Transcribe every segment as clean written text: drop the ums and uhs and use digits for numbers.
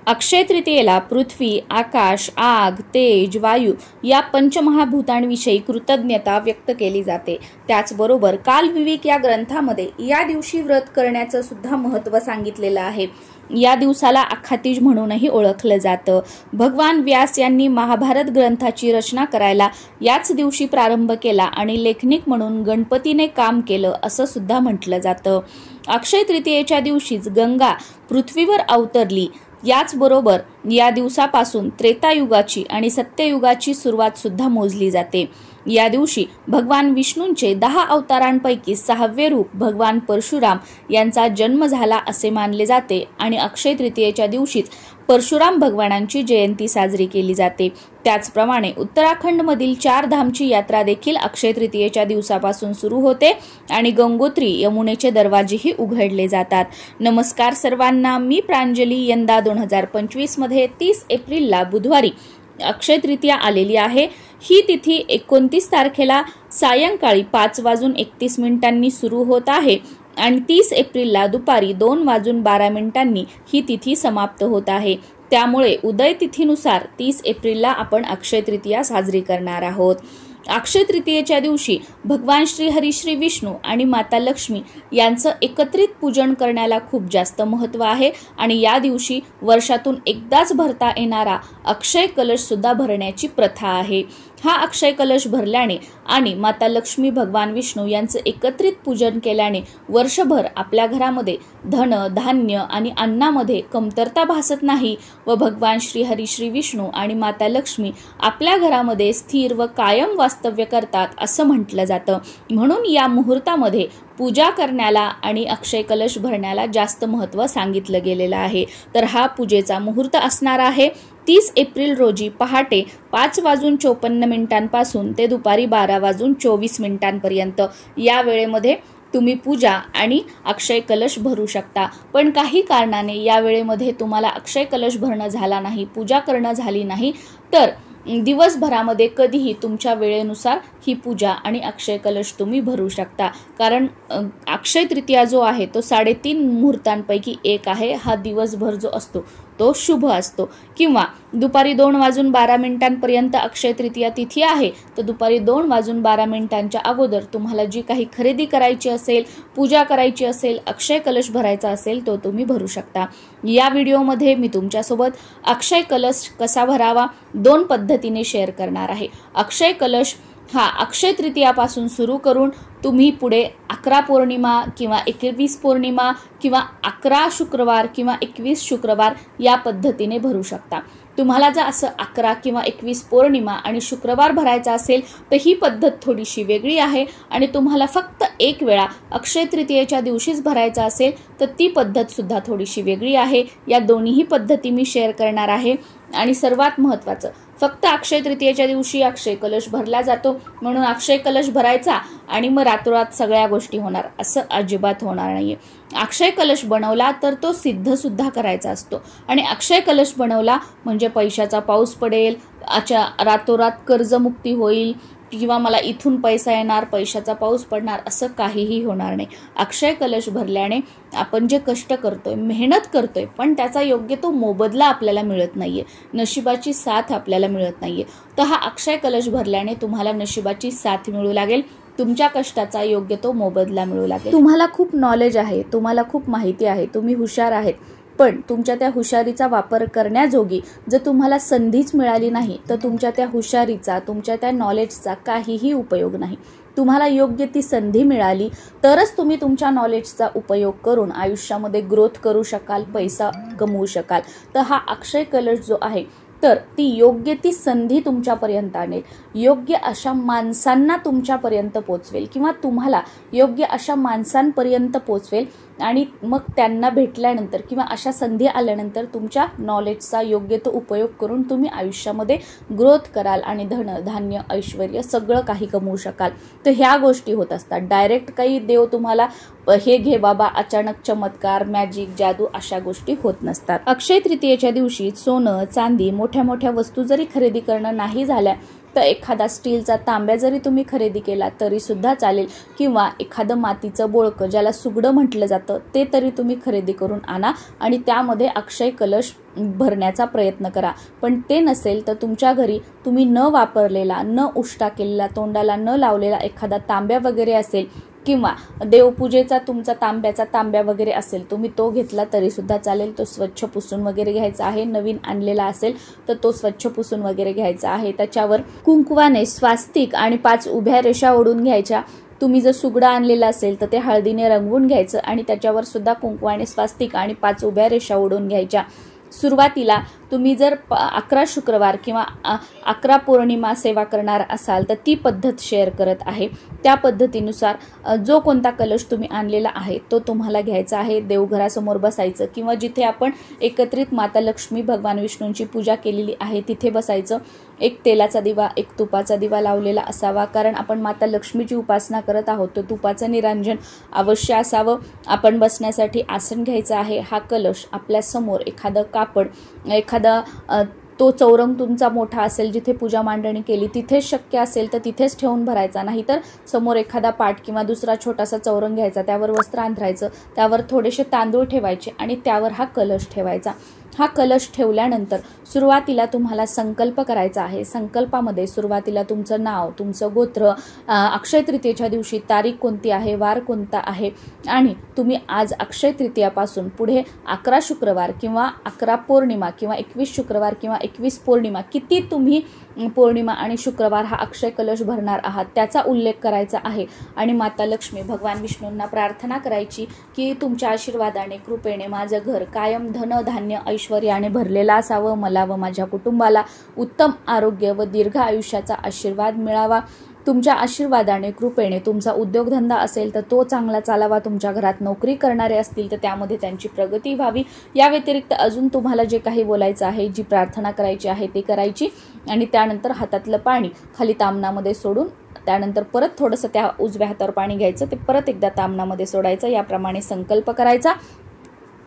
अक्षय तृतीयेला पृथ्वी, आकाश, आग, तेज, वायू या पंचमहाभूतांविषयी कृतज्ञता व्यक्त केली जाते। त्याचबरोबर कालविवेक या ग्रंथामध्ये या दिवशी व्रत करण्याचं सुद्धा महत्त्व सांगितलेलं आहे। या दिवसाला अखातीज म्हणूनही ओळखलं जातं। भगवान व्यास यांनी महाभारत ग्रंथाची रचना करायला याच दिवशी प्रारंभ केला आणि लेखनिक म्हणून गणपतीने काम केलं असं सुद्धा म्हटलं जातं। अक्षय तृतीयेच्या दिवशीच गंगा पृथ्वीवर अवतरली। याचबरोबर या दिवसापासून त्रेतायुगाची आणि सत्ययुगाची सुरुवात सुद्धा मोजली जाते। या दिवशी भगवान विष्णूंचे 10 अवतारांपैकी 6वे रूप भगवान परशुराम यांचा जन्म झाला असे मानले जाते आणि अक्षय तृतीयेच्या दिवशीच परशुराम भगवानांची जयंती साजरी केली जाते। त्याचप्रमाणे उत्तराखंडमधील 4 धामची यात्रा देखील अक्षय तृतीयेच्या दिवसापासून सुरू होते आणि गंगोत्री यमुनेचे दरवाजेही उघडले जातात। नमस्कार सर्वांना, मी प्रांजली। यंदा 2025 मध्ये 30 एप्रिलला बुधवारी अक्षय तृतीया आलेली आहे। ही तिथी 29 तारखेला सायंकाळी 5:31 सुरू होत आहे आणि 30 एप्रिलला दुपारी 2:12 ही तिथी समाप्त होत आहे। त्यामुळे उदय तिथीनुसार 30 एप्रिलला आपण अक्षय तृतीया साजरी करणार आहोत। अक्षय तृतीयेच्या दिवशी भगवान श्री हरी, श्री विष्णू आणि माता लक्ष्मी यांचं एकत्रित पूजन करण्याला खूप जास्त महत्त्व आहे आणि या दिवशी वर्षातून एकदाच भरता येणारा अक्षय कलश सुद्धा भरण्याची प्रथा आहे। हा अक्षय कलश भरल्याने आणि माता लक्ष्मी, भगवान विष्णू यांचं एकत्रित पूजन केल्याने वर्षभर आपल्या घरामध्ये धन, धान्य आणि अन्नामध्ये कमतरता भासत नाही व भगवान श्री हरी, श्री विष्णू आणि माता लक्ष्मी आपल्या घरामध्ये स्थिर व कायम वास्तव्य करतात असं म्हटलं जातं। म्हणून या मुहूर्तामध्ये पूजा करण्याला आणि अक्षय कलश भरण्याला जास्त महत्त्व सांगितलं गेलेलं आहे। तर हा पूजेचा मुहूर्त असणार आहे 30 एप्रिल रोजी पहाटे 5:54 पासून ते दुपारी 12:24 पर्यंत। या वेळेमध्ये तुम्ही पूजा आणि अक्षय कलश भरू शकता। पण काही कारणाने या वेळेमध्ये तुम्हाला अक्षय कलश भरणं झाला नाही, पूजा करणं झाली नाही, तर दिवसभरामध्ये कधीही तुमच्या वेळेनुसार ही पूजा आणि अक्षय कलश तुम्ही भरू शकता। कारण अक्षय तृतीया जो आहे तो 3.5 मुहूर्तांपैकी एक आहे। हा दिवसभर जो असतो तो शुभ असतो। किंवा दुपारी 2:12 पर्यंत अक्षय तृतीया तिथी आहे, तर दुपारी 2:12 अगोदर तुम्हाला जी काही खरेदी करायची असेल, पूजा करायची असेल, अक्षय कलश भरायचा असेल तो तुम्ही भरू शकता। या व्हिडिओमध्ये मी तुमच्यासोबत अक्षय कलश कसा भरावा 2 पद्धतीने शेअर करणार आहे। अक्षय कलश हा अक्षय तृतीयापासून सुरू करून तुम्ही पुढे 11 पौर्णिमा किंवा 21 पौर्णिमा किंवा 11 शुक्रवार किंवा 21 शुक्रवार या पद्धतीने भरू शकता। तुम्हाला जर असं 11 किंवा 21 पौर्णिमा आणि शुक्रवार भरायचा असेल तर ही पद्धत थोडीशी वेगळी आहे आणि तुम्हाला फक्त एक वेळा अक्षय तृतीयेच्या दिवशीच भरायचा असेल तर ती पद्धत सुद्धा थोडीशी वेगळी आहे। या दोन्ही पद्धती मी शेअर करणार आहे आणि सर्वात महत्त्वाचं फक्त अक्षय तृतीयेच्या दिवशी अक्षय कलश भरला जातो म्हणून अक्षय कलश भरायचा आणि मग रातोरात सगळ्या गोष्टी होणार असं अजिबात होणार नाहीये। अक्षय कलश बनवला तर तो सिद्ध सुद्धा करायचा असतो आणि अक्षय कलश बनवला म्हणजे पैशाचा पाऊस पडेल, रातोरात कर्जमुक्ती होईल किंवा मला इथून पैसा येणार, पैशाचा पाऊस पडणार असं काहीही होणार नाही। अक्षय कलश भरल्याने आपण जे कष्ट करतोय, मेहनत करतोय, पण त्याचा योग्य तो मोबदला आपल्याला मिळत नाहीये, नशिबाची साथ आपल्याला मिळत नाहीये। तर हा अक्षय कलश भरल्याने तुम्हाला नशिबाची साथ मिळू लागेल, तुमच्या कष्टाचा योग्य तो मोबदला मिळू लागेल। तुम्हाला खूप नॉलेज आहे, तुम्हाला खूप माहिती आहे, तुम्ही हुशार आहेत, पण तुमच्या त्या हुशारीचा वापर करण्याजोगी जर तुम्हाला संधीच मिळाली नाही तर तुमच्या त्या हुशारीचा, तुमच्या त्या नॉलेजचा काहीही उपयोग नाही। तुम्हाला योग्य ती संधी मिळाली तरच तुम्ही तुमच्या नॉलेजचा उपयोग करून आयुष्यामध्ये ग्रोथ करू शकाल, पैसा कमवू शकाल। तर हा अक्षय कलश जो आहे तर ती योग्य ती संधी तुमच्यापर्यंत आणेल, योग्य अशा माणसांना तुमच्यापर्यंत पोचवेल किंवा तुम्हाला योग्य अशा माणसांपर्यंत पोचवेल आणि मग त्यांना भेटल्यानंतर किंवा अशा संधी आल्यानंतर तुमच्या नॉलेजचा योग्य तो उपयोग करून तुम्ही आयुष्यामध्ये ग्रोथ कराल आणि धन, धान्य, ऐश्वर्य सगळं काही कमवू शकाल। तर ह्या गोष्टी होत असतात। डायरेक्ट काही देव तुम्हाला हे घे बाबा, अचानक चमत्कार, मॅजिक, जादू अशा गोष्टी होत नसतात। अक्षय तृतीयेच्या दिवशी सोनं, चांदी, मोठ्या मोठ्या वस्तू जरी खरेदी करणं नाही झाल्या एखादा स्टीलचा तांब्या जरी तुम्ही खरेदी केला तरी सुद्धा चालेल, किंवा एखादं मातीचं बोळकं ज्याला सुगडं म्हटलं जातं ते तरी तुम्ही खरेदी करून आणा आणि त्यामध्ये अक्षय कलश भरण्याचा प्रयत्न करा. पण ते नसेल तर तुमच्या घरी तुम्ही न वापरलेला, न उष्टा केलेला, तोंडाला न लावलेला एखादा तांब्या वगैरे असेल, किंवा देवपूजेचा तुमचा तांब्याचा तांब्या वगैरे असेल, तुम्ही तो घेतला तरी सुद्धा चालेल. तो स्वच्छ पुसून वगैरे घ्यायचा आहे. नवीन आणलेला असेल तर तो स्वच्छ पुसून वगैरे घ्यायचा आहे. त्याच्यावर कुंकवाने स्वास्तिक आणि 5 उभ्या रेषा ओढून घ्यायच्या. तुम्ही जर सुगडं आणलेलं असेल तर ते हळदीने रंगवून घ्यायचं आणि त्याच्यावर सुद्धा कुंकवाने स्वास्तिक आणि 5 उभ्या रेषा ओढून घ्यायच्या. सुरुवातीला तुम्ही जर 11 शुक्रवार किंवा 11 पौर्णिमा सेवा करणार असाल तर ती पद्धत शेअर करत आहे. त्या पद्धतीनुसार जो कोणता कलश तुम्ही आणलेला आहे तो तुम्हाला घ्यायचा आहे. देवघरासमोर बसायचं किंवा जिथे आपण एकत्रित माता लक्ष्मी, भगवान विष्णूंची पूजा केलेली आहे तिथे बसायचं. एक तेलाचा दिवा, एक तुपाचा दिवा लावलेला असावा, कारण आपण माता लक्ष्मीची उपासना करत आहोत. तर तुपाचं निरांजन अवश्य असावं. आपण बसण्यासाठी आसन घ्यायचं आहे. हा कलश आपल्या समोर एखादं कापड, एखादा तो चौरंग तुमचा मोठा असेल, जिथे पूजा मांडणी केली तिथेच शक्य असेल तर तिथेच ठेवून भरायचा. नाहीतर समोर एखादा पाट किंवा दुसरा छोटासा चौरंग घ्यायचा, त्यावर वस्त्र अंथरायचं, त्यावर थोडेसे तांदूळ ठेवायचे आणि त्यावर हा कलश ठेवायचा. हा कलश ठेवल्यानंतर सुरुवातीला तुम्हाला संकल्प करायचा आहे. संकल्पामध्ये सुरुवातीला तुमचं नाव, तुमचं गोत्र, अक्षय तृतीयेच्या दिवशी तारीख कोणती आहे, वार कोणता आहे, आणि तुम्ही आज अक्षय तृतीयापासून पुढे 11 शुक्रवार किंवा 11 पौर्णिमा किंवा 21 शुक्रवार किंवा 21 पौर्णिमा, किती तुम्ही पौर्णिमा आणि शुक्रवार हा अक्षय कलश भरणार आहात त्याचा उल्लेख करायचा आहे. आणि माता लक्ष्मी, भगवान विष्णूंना प्रार्थना करायची की तुमच्या आशीर्वादाने, कृपेने माझं घर कायम धन, धान्य, ऐश्वर्याने भरलेलं असावं. मला व माझ्या कुटुंबाला उत्तम आरोग्य व दीर्घ आयुष्याचा आशीर्वाद मिळावा. तुमच्या आशीर्वादाने, कृपेने तुमचा उद्योगधंदा असेल तर तो चांगला चालावा. तुमच्या घरात नोकरी करणारे असतील तर त्यामध्ये त्यांची प्रगती व्हावी. या व्यतिरिक्त अजून तुम्हाला जे काही बोलायचं आहे, जी प्रार्थना करायची आहे ती करायची. आणि त्यानंतर हातातलं पाणी खाली तामणामध्ये सोडून त्यानंतर परत थोडंसं त्या उजव्या हातावर पाणी घ्यायचं, ते परत एकदा तामणामध्ये सोडायचं. याप्रमाणे संकल्प करायचा.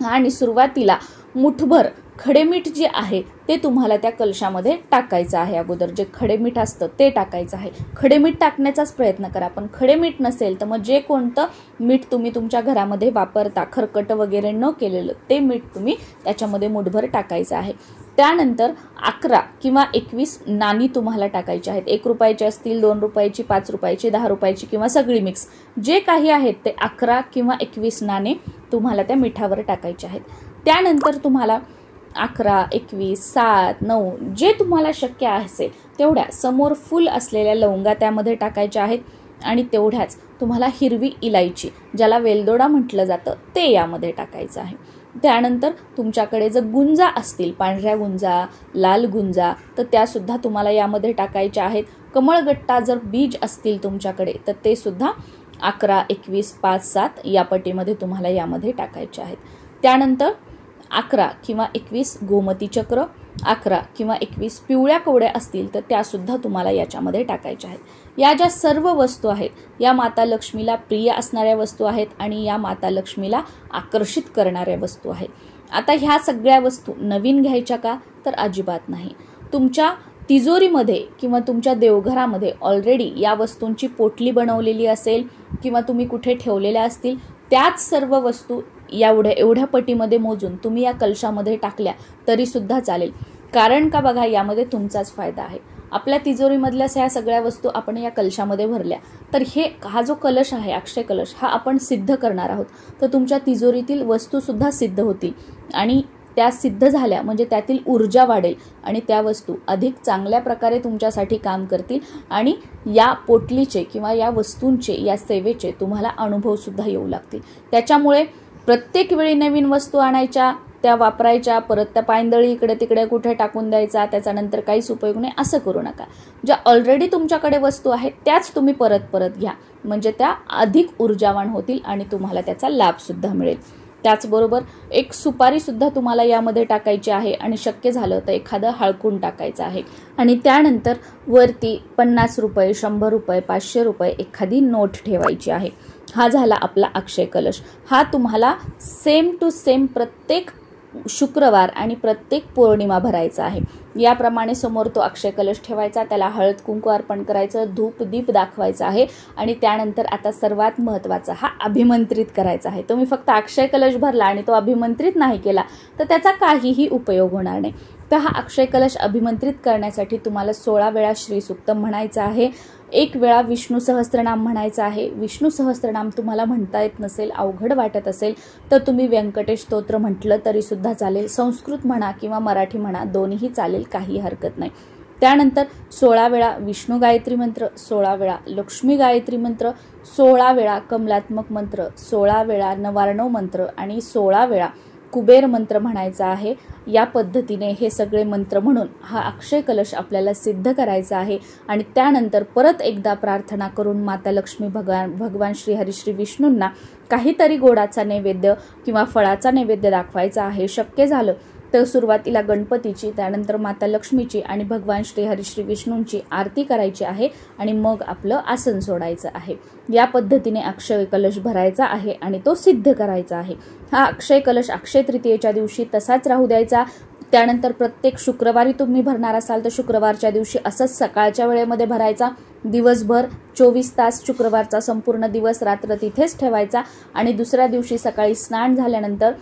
आणि सुरुवातीला मुठभर खडेमीठ जे आहे ते तुम्हाला त्या कलशामध्ये टाकायचं आहे. अगोदर जे खडेमीठ असतं ते टाकायचं आहे. खडेमीठ टाकण्याचाच प्रयत्न करा. पण खडेमीठ नसेल तर मग जे कोणतं मीठ तुम्ही तुमच्या घरामध्ये वापरता, खरकट वगैरे न केलेलं, ते मीठ तुम्ही त्याच्यामध्ये मुठभर टाकायचं आहे. त्यानंतर 11 किंवा 21 नाणी तुम्हाला टाकायची आहेत. 1 रुपयाची असतील, 2 रुपयाची, 5 रुपयाची, 10 रुपयाची किंवा सगळी मिक्स जे काही आहेत ते 11 किंवा 21 नाणे तुम्हाला त्या मिठावर टाकायचे आहेत. त्यानंतर तुम्हाला 11, 21, 7, 9 जे तुम्हाला शक्य असेल तेवढ्या समोर फुल असलेल्या लवंगा त्यामध्ये टाकायच्या आहेत. आणि तेवढ्याच तुम्हाला हिरवी इलायची, ज्याला वेलदोडा म्हटलं जातं, ते यामध्ये टाकायचं आहे. त्यानंतर तुमच्याकडे जर गुंजा असतील, पांढऱ्या गुंजा, लाल गुंजा, तर त्यासुद्धा तुम्हाला यामध्ये टाकायच्या आहेत. कमळगट्टा जर बीज असतील तुमच्याकडे तर ते सुद्धा 11, 21, 5, 7 या पटीमध्ये तुम्हाला यामध्ये टाकायचे आहेत. त्यानंतर 11 किंवा 21 गोमती चक्र, 11 किंवा 21 पिवळ्या कवड्या असतील तर त्यासुद्धा तुम्हाला याच्यामध्ये टाकायच्या आहेत. या ज्या सर्व वस्तू आहेत या माता लक्ष्मीला प्रिय असणाऱ्या वस्तू आहेत आणि या माता लक्ष्मीला आकर्षित करणाऱ्या वस्तू आहेत. आता ह्या सगळ्या वस्तू नवीन घ्यायच्या का? तर अजिबात नाही. तुमच्या तिजोरीमध्ये किंवा तुमच्या देवघरामध्ये ऑलरेडी या वस्तूंची पोटली बनवलेली असेल किंवा तुम्ही कुठे ठेवलेल्या असतील, त्याच सर्व वस्तू एवढ्या पटीमध्ये मोजून तुम्ही या कलशामध्ये टाकल्या तरी सुद्धा चालेल. कारण का बघा, यामध्ये तुमचाच फायदा आहे. आपल्या तिजोरीमधल्या ह्या सगळ्या वस्तू आपण या कलशामध्ये भरल्या तर हा जो कलश आहे, अक्षय कलश, हा आपण सिद्ध करणार आहोत. तर तुमच्या तिजोरीतील वस्तूसुद्धा सिद्ध होतील आणि त्या सिद्ध झाल्या म्हणजे त्यातील ऊर्जा वाढेल आणि त्या वस्तू अधिक चांगल्या प्रकारे तुमच्यासाठी काम करतील आणि या पोटलीचे किंवा या वस्तूंचे, या सेवेचे तुम्हाला अनुभवसुद्धा येऊ लागतील. त्याच्यामुळे प्रत्येक वेळी नवीन वस्तू आणायच्या, त्या वापरायच्या, परत त्या पायंदळी इकडे तिकडे कुठे टाकून द्यायचा, त्याच्यानंतर काहीच उपयोग नाही, असं करू नका. ज्या ऑलरेडी तुमच्याकडे वस्तू आहेत त्याच तुम्ही परत परत घ्या, म्हणजे त्या अधिक ऊर्जावान होतील आणि तुम्हाला त्याचा लाभसुद्धा मिळेल. त्याचबरोबर एक सुपारीसुद्धा तुम्हाला यामध्ये टाकायची आहे आणि शक्य झालं तर एखादं हळकून टाकायचं आहे. आणि त्यानंतर वरती 50 रुपये, 100 रुपये, 500 रुपये एखादी नोट ठेवायची आहे. हा झाला आपला अक्षय कलश. हा तुम्हाला सेम टू सेम प्रत्येक शुक्रवार आणि प्रत्येक पौर्णिमा भरायचा आहे. याप्रमाणे समोर तो अक्षय कलश ठेवायचा, त्याला हळद कुंकू अर्पण करायचं, धूप दीप दाखवायचा आहे आणि त्यानंतर आता सर्वात महत्त्वाचा हा अभिमंत्रित करायचा आहे. तुम्ही फक्त अक्षय कलश भरला आणि तो अभिमंत्रित नाही केला तर त्याचा काहीही उपयोग होणार नाही. तर हा अक्षय कलश अभिमंत्रित करण्यासाठी तुम्हाला 16 वेळा श्रीसूक्त म्हणायचं आहे, 1 वेळा विष्णू सहस्त्रनाम म्हणायचं आहे. विष्णू सहस्त्रनाम तुम्हाला म्हणता येत नसेल, अवघड वाटत असेल तर तुम्ही व्यंकटेश स्तोत्र म्हटलं तरी सुद्धा चालेल. संस्कृत म्हणा किंवा मराठी म्हणा, दोन्हीही चालेल, काही हरकत नाही. त्यानंतर 16 वेळा विष्णू गायत्री मंत्र, 16 वेळा लक्ष्मी गायत्री मंत्र, 16 वेळा कमलात्मक मंत्र, 16 वेळा नवार्णव मंत्र आणि 16 वेळा कुबेर मंत्र म्हणायचा आहे. या पद्धतीने हे सगळे मंत्र म्हणून हा अक्षय कलश आपल्याला सिद्ध करायचा आहे आणि त्यानंतर परत एकदा प्रार्थना करून माता लक्ष्मी भगवान श्री हरी श्री विष्णूंना काहीतरी गोडाचा नैवेद्य किंवा फळाचा नैवेद्य दाखवायचा आहे. शक्य झालं तर सुरुवातीला गणपतीची, त्यानंतर माता लक्ष्मीची आणि भगवान श्री हरी श्री विष्णूंची आरती करायची आहे आणि मग आपलं आसन सोडायचं आहे. या पद्धतीने अक्षय कलश भरायचा आहे आणि तो सिद्ध करायचा आहे. हा अक्षय कलश अक्षय तृतीयेच्या दिवशी तसाच राहू द्यायचा. त्यानंतर प्रत्येक शुक्रवारी तुम्ही भरणार असाल तर शुक्रवारच्या दिवशी असंच सकाळच्या वेळेमध्ये भरायचा. दिवसभर 24 तास शुक्रवारचा संपूर्ण दिवस रात्र तिथेच ठेवायचा आणि दुसऱ्या दिवशी सकाळी स्नान झाल्यानंतर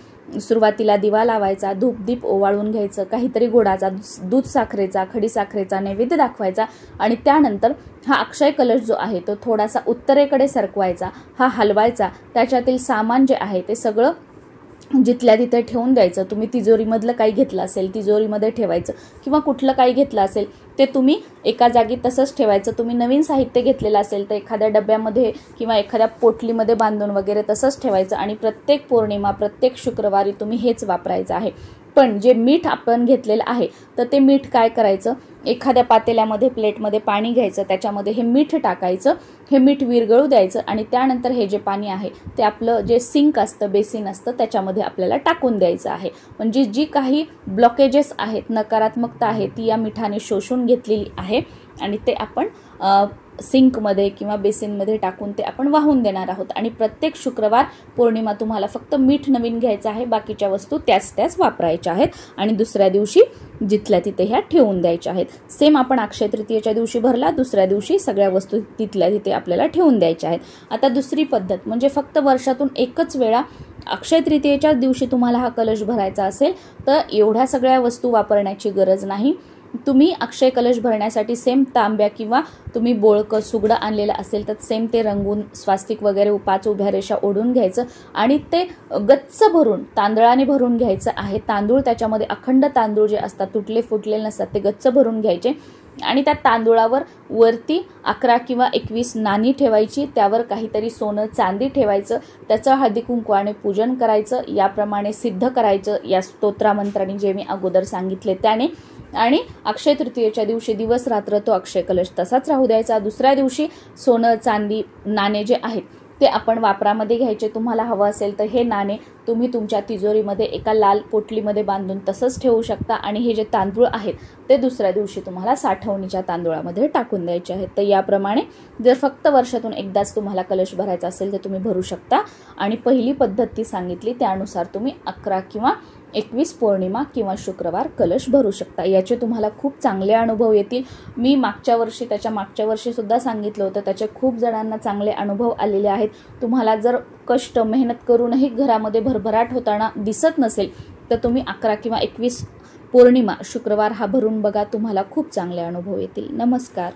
सुरुवातीला दिवा लावायचा, धूपदीप ओवाळून घ्यायचं, काहीतरी गोडाचा दूध साखरेचा खडीसाखरेचा नैवेद्य दाखवायचा आणि त्यानंतर हा अक्षय कलश जो आहे तो थोडासा उत्तरेकडे सरकवायचा, हा हलवायचा. त्याच्यातील सामान जे आहे ते सगळं जिथल्या तिथे ठेवून द्यायचं. तुम्ही तिजोरीमधलं काही घेतलं असेल तिजोरीमध्ये ठेवायचं किंवा कुठलं काही घेतलं असेल ते तुम्ही एका जागी तसंच ठेवायचं. तुम्ही नवीन साहित्य घेतलेलं असेल तर एखाद्या डब्यामध्ये किंवा एखाद्या पोटलीमध्ये बांधून वगैरे तसंच ठेवायचं आणि प्रत्येक पौर्णिमा प्रत्येक शुक्रवारी तुम्ही हेच वापरायचं आहे. पण जे मीठ आपण घेतलेलं आहे तर ते मीठ काय करायचं, एखाद्या पातेल्यामध्ये प्लेटमध्ये पाणी घ्यायचं, त्याच्यामध्ये हे मीठ टाकायचं, हे मीठ विरघळू द्यायचं आणि त्यानंतर हे जे पाणी आहे ते आपलं जे सिंक असतं बेसिन असतं त्याच्यामध्ये आपल्याला टाकून द्यायचं आहे. म्हणजे जी काही ब्लॉकेजेस आहेत, नकारात्मकता आहे ती या मिठाने शोषून घेतलेली आहे आणि ते आपण सिंकमध्ये किंवा बेसिनमध्ये टाकून ते आपण वाहून देणार आहोत. आणि प्रत्येक शुक्रवार पौर्णिमा तुम्हाला फक्त मीठ नवीन घ्यायचं आहे, बाकीच्या वस्तू त्याच वापरायच्या आहेत आणि दुसऱ्या दिवशी जिथल्या तिथे ह्या ठेवून द्यायच्या आहेत. सेम आपण अक्षय तृतीयेच्या दिवशी भरला, दुसऱ्या दिवशी सगळ्या वस्तू तिथल्या तिथे आपल्याला ठेवून द्यायच्या आहेत. आता दुसरी पद्धत म्हणजे फक्त वर्षातून एकच वेळा अक्षय तृतीयेच्या दिवशी तुम्हाला हा कलश भरायचा असेल तर एवढ्या सगळ्या वस्तू वापरण्याची गरज नाही. तुम्ही अक्षय कलश भरण्यासाठी सेम तांब्या किंवा तुम्ही बोळकं सुगडं आणलेलं असेल तर सेम ते रंगून स्वास्तिक वगैरे 5 उभ्या रेषा ओढून घ्यायचं आणि ते गच्च भरून तांदळाने भरून घ्यायचं आहे. तांदूळ त्याच्यामध्ये अखंड तांदूळ जे असतात तुटले फुटलेले नसतात ते गच्च भरून घ्यायचे आणि त्या तांदूळावर वरती 11 किंवा 21 नाणी ठेवायची, त्यावर काहीतरी सोनं चांदी ठेवायचं, त्याचं हळदी कुंकवाने पूजन करायचं. याप्रमाणे सिद्ध करायचं या स्तोत्रामंत्राने जे मी अगोदर सांगितले त्याने. आणि अक्षय तृतीयेच्या दिवशी दिवस रात्र तो अक्षय कलश तसाच राहू द्यायचा. दुसऱ्या दिवशी सोनं चांदी नाणे जे आहेत ते आपण वापरामध्ये घ्यायचे. तुम्हाला हवं असेल तर हे नाणे तुम्ही तुमच्या तिजोरीमध्ये एका लाल पोटलीमध्ये बांधून तसंच ठेवू शकता आणि हे जे तांदूळ आहेत ते दुसऱ्या दिवशी तुम्हाला साठवणीच्या तांदूळामध्ये टाकून द्यायचे आहेत. तर याप्रमाणे जर फक्त वर्षातून एकदाच तुम्हाला कलश भरायचा असेल तर तुम्ही भरू शकता. आणि पहिली पद्धत ती सांगितली त्यानुसार तुम्ही 11 किंवा 21 पौर्णिमा किंवा शुक्रवार कलश भरू शकता. याचे तुम्हाला खूप चांगले अनुभव येतील. मी त्याच्या मागच्या वर्षी सुद्धा सांगितलं होतं, त्याचे खूप जणांना चांगले अनुभव आलेले आहेत. तुम्हाला जर कष्ट मेहनत करूनही घरामध्ये भरभराट होताना दिसत नसेल तर तुम्ही 11 किंवा 21 पौर्णिमा शुक्रवार हा भरून बघा, तुम्हाला खूप चांगले अनुभव येतील. नमस्कार.